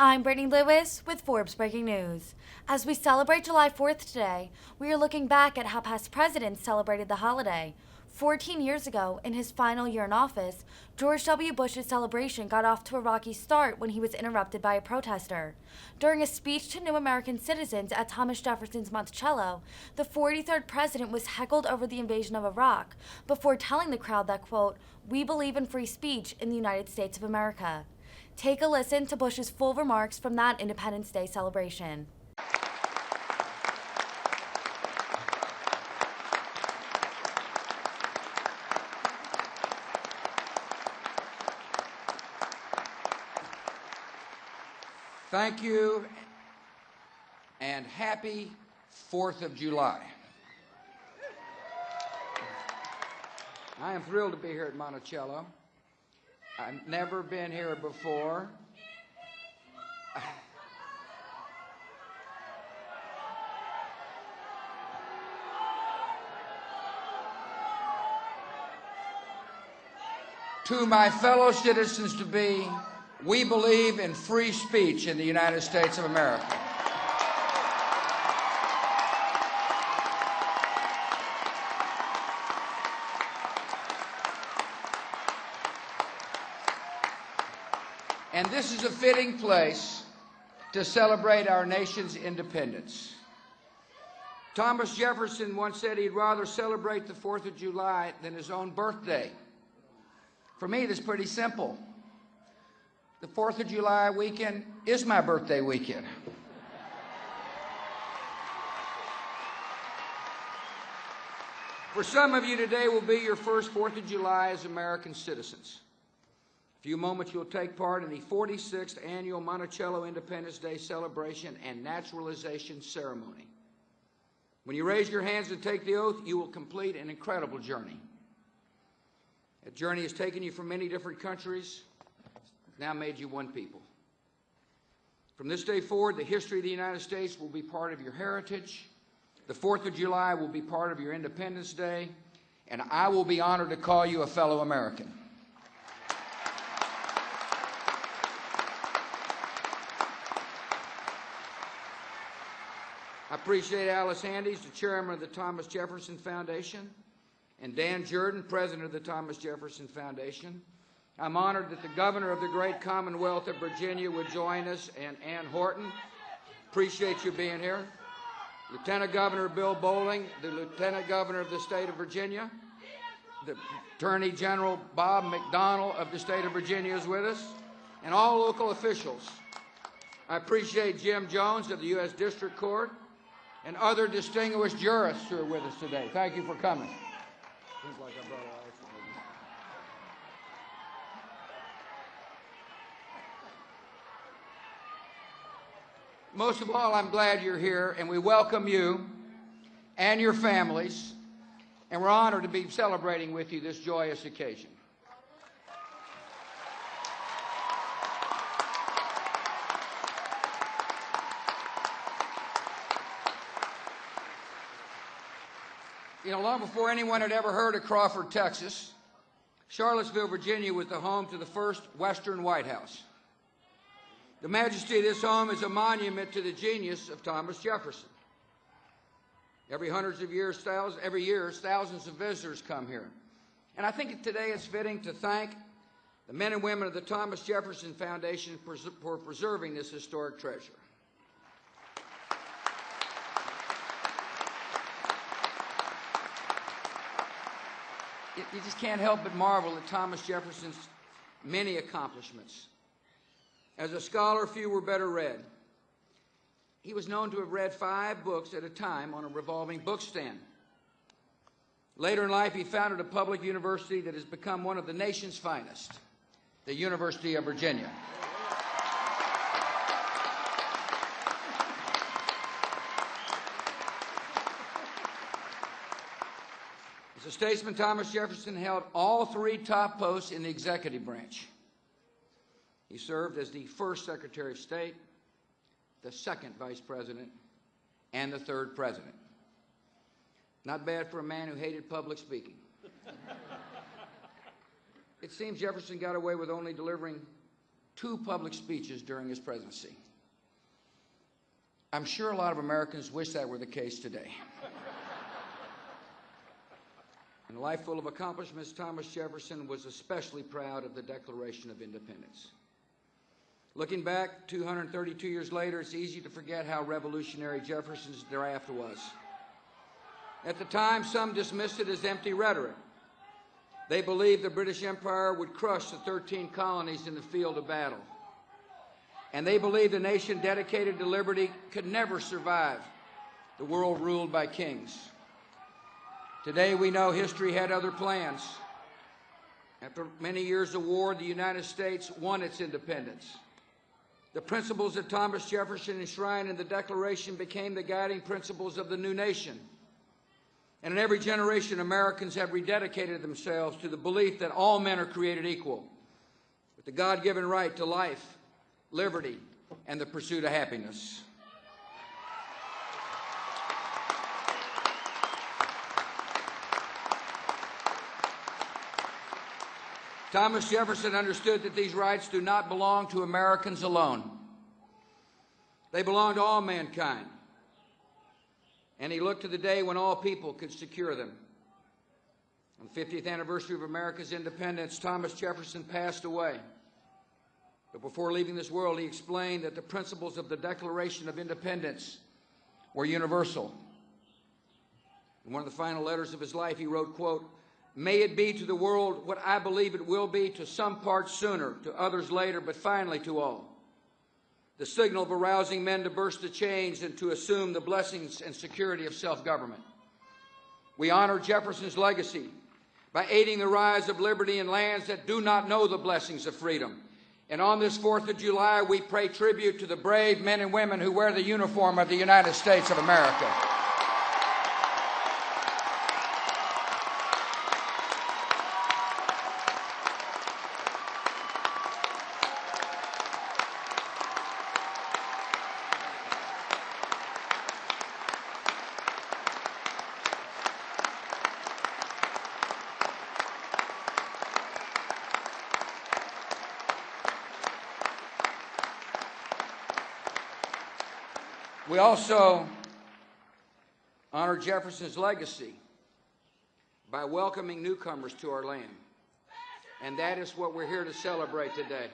I'm Brittany Lewis with Forbes Breaking News. As we celebrate July 4th today, we are looking back at how past presidents celebrated the holiday. 14 years ago, in his final year in office, George W. Bush's celebration got off to a rocky start when he was interrupted by a protester. During a speech to new American citizens at Thomas Jefferson's Monticello, the 43rd president was heckled over the invasion of Iraq before telling the crowd that, quote, "We believe in free speech in the United States of America." Take a listen to Bush's full remarks from that Independence Day celebration. Thank you, and happy 4th of July. I am thrilled to be here at Monticello. I've never been here before. To my fellow citizens to be, we believe in free speech in the United States of America. And this is a fitting place to celebrate our nation's independence. Thomas Jefferson once said he'd rather celebrate the 4th of July than his own birthday. For me, that's pretty simple. The 4th of July weekend is my birthday weekend. For some of you, today will be your first 4th of July as American citizens. In a few moments, you'll take part in the 46th Annual Monticello Independence Day Celebration and Naturalization Ceremony. When you raise your hands and take the oath, you will complete an incredible journey. That journey has taken you from many different countries, now made you one people. From this day forward, the history of the United States will be part of your heritage. The 4th of July will be part of your Independence Day, and I will be honored to call you a fellow American. I appreciate Alice Handes, the chairman of the Thomas Jefferson Foundation, and Dan Jordan, president of the Thomas Jefferson Foundation. I'm honored that the governor of the great Commonwealth of Virginia would join us, and Ann Horton. Appreciate you being here. Lieutenant Governor Bill Bolling, the Lieutenant Governor of the state of Virginia. The Attorney General Bob McDonnell of the state of Virginia is with us, and all local officials. I appreciate Jim Jones of the U.S. District Court and other distinguished jurists who are with us today. Thank you for coming. Seems like I brought Alex. Most of all, I'm glad you're here, and we welcome you and your families, and we're honored to be celebrating with you this joyous occasion. You know, long before anyone had ever heard of Crawford, Texas, Charlottesville, Virginia was the home to the first Western White House. The majesty of this home is a monument to the genius of Thomas Jefferson. Every year, thousands of visitors come here. And I think today it's fitting to thank the men and women of the Thomas Jefferson Foundation for preserving this historic treasure. You just can't help but marvel at Thomas Jefferson's many accomplishments. As a scholar, few were better read. He was known to have read 5 books at a time on a revolving bookstand. Later in life, he founded a public university that has become one of the nation's finest, the University of Virginia. As a statesman, Thomas Jefferson held all 3 top posts in the executive branch. He served as the first Secretary of State, the second Vice President, and the third President. Not bad for a man who hated public speaking. It seems Jefferson got away with only delivering 2 public speeches during his presidency. I'm sure a lot of Americans wish that were the case today. In a life full of accomplishments, Thomas Jefferson was especially proud of the Declaration of Independence. Looking back 232 years later, it's easy to forget how revolutionary Jefferson's draft was. At the time, some dismissed it as empty rhetoric. They believed the British Empire would crush the 13 colonies in the field of battle. And they believed a nation dedicated to liberty could never survive the world ruled by kings. Today, we know history had other plans. After many years of war, the United States won its independence. The principles that Thomas Jefferson enshrined in the Declaration became the guiding principles of the new nation. And in every generation, Americans have rededicated themselves to the belief that all men are created equal, with the God-given right to life, liberty, and the pursuit of happiness. Thomas Jefferson understood that these rights do not belong to Americans alone. They belong to all mankind. And he looked to the day when all people could secure them. On the 50th anniversary of America's independence, Thomas Jefferson passed away. But before leaving this world, he explained that the principles of the Declaration of Independence were universal. In one of the final letters of his life, he wrote, quote, "May it be to the world what I believe it will be, to some parts sooner, to others later, but finally to all. The signal of arousing men to burst the chains and to assume the blessings and security of self-government. We honor Jefferson's legacy by aiding the rise of liberty in lands that do not know the blessings of freedom. And on this 4th of July, we pay tribute to the brave men and women who wear the uniform of the United States of America." We also honor Jefferson's legacy by welcoming newcomers to our land. And that is what we're here to celebrate today.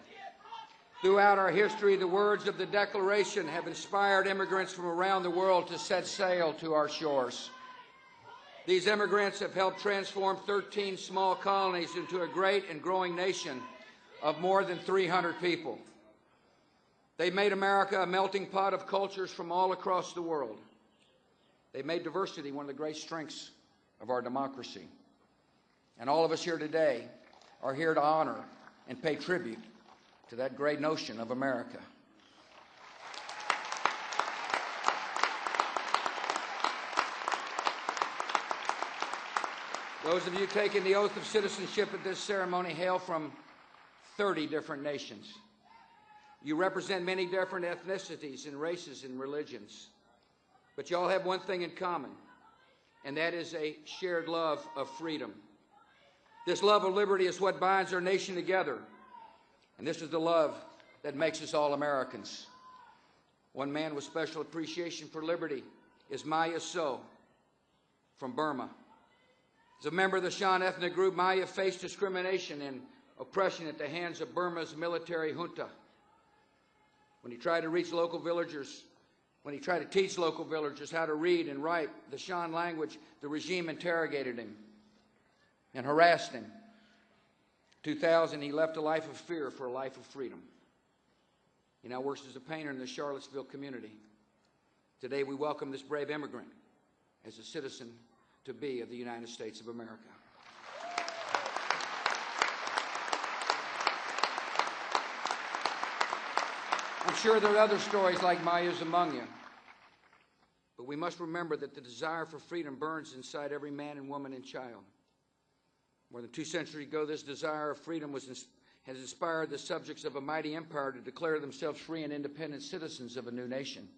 Throughout our history, the words of the Declaration have inspired immigrants from around the world to set sail to our shores. These immigrants have helped transform 13 small colonies into a great and growing nation of more than 300 people. They made America a melting pot of cultures from all across the world. They made diversity one of the great strengths of our democracy. And all of us here today are here to honor and pay tribute to that great notion of America. Those of you taking the oath of citizenship at this ceremony hail from 30 different nations. You represent many different ethnicities and races and religions. But you all have one thing in common, and that is a shared love of freedom. This love of liberty is what binds our nation together, and this is the love that makes us all Americans. One man with special appreciation for liberty is Maya So from Burma. As a member of the Shan ethnic group, Maya faced discrimination and oppression at the hands of Burma's military junta. When he tried to teach local villagers how to read and write the Shan language, the regime interrogated him and harassed him. In 2000, he left a life of fear for a life of freedom. He now works as a painter in the Charlottesville community. Today, we welcome this brave immigrant as a citizen-to-be of the United States of America. I'm sure there are other stories like Maya's among you. But we must remember that the desire for freedom burns inside every man and woman and child. More than 2 centuries ago, this desire of freedom has inspired the subjects of a mighty empire to declare themselves free and independent citizens of a new nation.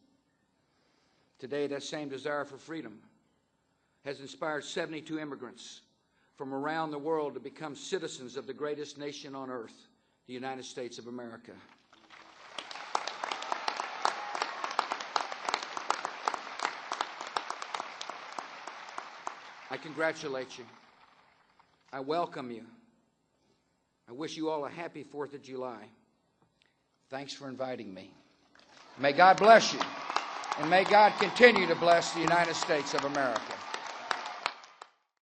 Today, that same desire for freedom has inspired 72 immigrants from around the world to become citizens of the greatest nation on earth, the United States of America. I congratulate you. I welcome you. I wish you all a happy 4th of July. Thanks for inviting me. May God bless you, and may God continue to bless the United States of America.